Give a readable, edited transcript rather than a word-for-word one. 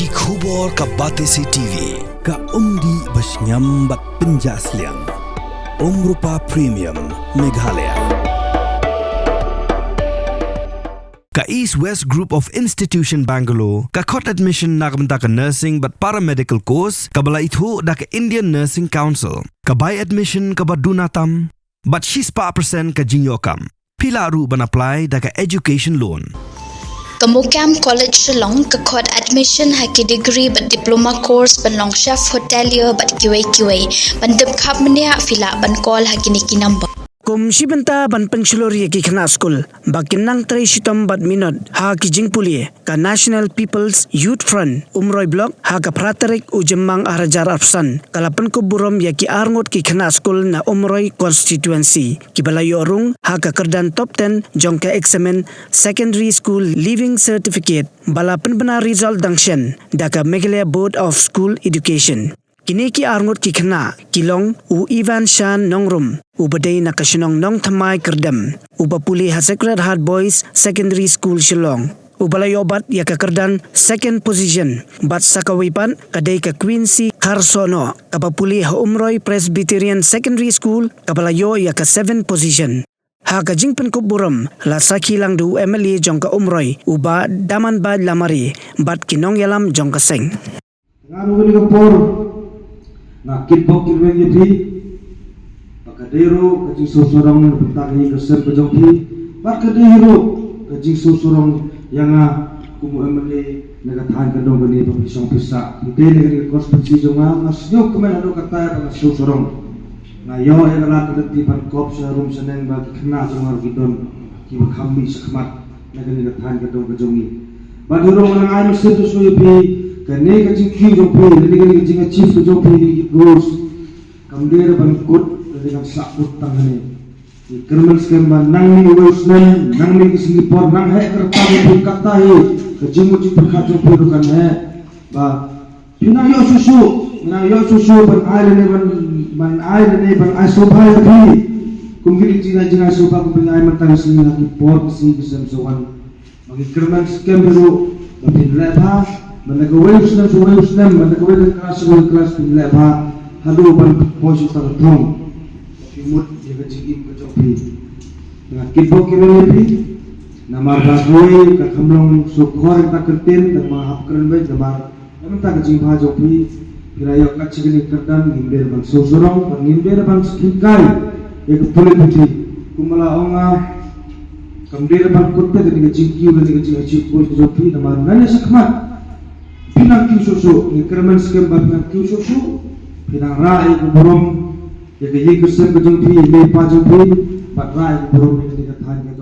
Ki khubor ka Batesi TV. Ka umdi basnyam bat penjaslian. Rupa Premium Meghalaya. Ka East West Group of Institution Bangalore, ka khot admission nagbenta ka nursing but paramedical course, ka bala ithu da ka Indian Nursing Council, ka buy admission ka badunatam, but 6% ka jinyokam. Pila ru ban apply da ka education loan. Kamukam College Shillong ka khot admission haki degree but diploma course ban long chef hotelier but QA ban dip khap mania fila ban call haki niki number. Kum sibenta ban pensilori ki khana school bakinang trai sitom bat minot ha ki jingpuli ka National People's Youth Front Umroi Block ha ka praterik ujemang arajar arsan kalapan ko burom ya ki arngot ki khana school na Umroi constituency ki balayorung ha ka kerdan top 10 jong ka examen secondary school leaving certificate balapan bana result dangshen da ka Meghalaya Board of School Education. Kini ki arngot ki khana kilong u Ivan Shan Nongrum u badai na kasinong nong thamai kerdam u bapuli ha Sacred Heart Boys Secondary School Shillong u balayobat ya ka kerdan second position bat sakawipan kadai ka Quincy Carsono kapapuli ha Umroi Presbyterian Secondary School kabalayo ya ka 7 position. Ha ka jingpen ko buram la sakilang du MLA jong ka Umroi u ba daman ba lamari bat kinong yalam jong ka seng. Ngaru ni kapor na kitbok kirwen yepi pakadero kajing sosorong bentang ni keser kejongpi pakadero kajing sosorong yang kumu emele naga tahan kadong bani papisong pisa ite negeri konstitusi jonga masnyo kemen ado kata na sosorong na yo egala kadati pan kop sa room saneng bagi kena jonga gidon ki kami sakmat negeri tahan kadong kejongi badero nang ai mesti tu so yepi kene kajing ki jompi ni kajing chief jompi goes kamder ban kut dengan sakut tangane di kermen skem ban nang ni wesnen nang ni Singapore nang he kerta ni kata he kajing uji perkat jompi dukan he ba pina yo susu ban ai sobai tapi kumgiri jinga soba kumgiri mentang sini lagi port si kisam sowan bagi kermen skem baru tapi leba menegawai usnam menegawai kelas pindah bah halu ban posisi tertong timur jaga jingim kejopi dengan kibo kirepi nama bagoi ka khamlong sukor ta kertin nama hap keren baik nama ta jing bha jopi pirayo ka chigni kerdan ngimber ban sosorong ngimber ban skikai ek politik kumala onga kamdir ban kutte dengan jingki dengan jing chipo jopi nama nanya sakmat pinang kiususu ni kerman skem bat pinang kiususu pinang rai kuburom ya ke yek sen kejengpi le pa jengpi bat rai kuburom ni ka than